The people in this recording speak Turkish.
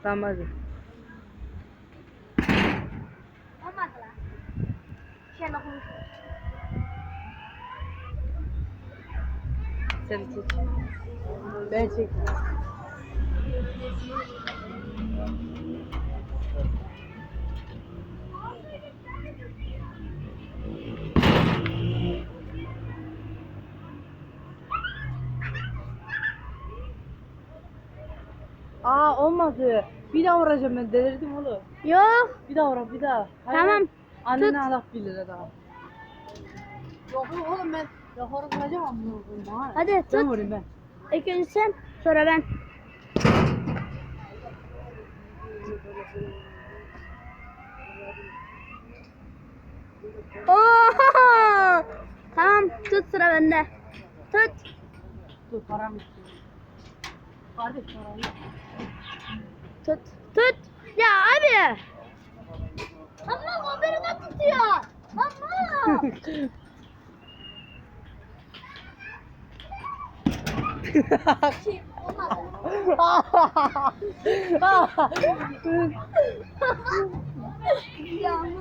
Tamam hadi. Olmadı lan. Şey konuş. Sen tut. Ben çekeyim. Aa olmadı. Bir daha vuracağım ben delirdim oğlum. Yok. Bir daha vur bir daha. Hayır, Tamam, Annene tut. Allah bilir daha. Yok oğlum ben ya horoz vuracağım ama. Hadi Ben tut. vurayım ben. İlk önce sen, sonra ben. Oo! Tamam, tut sıra bende. Tut. Dur param istiyorum. Kardeş param yok. Tut. Tut. Ya abi. Ama o beni de tutuyor. Ama. Şey, olmadı. Ya.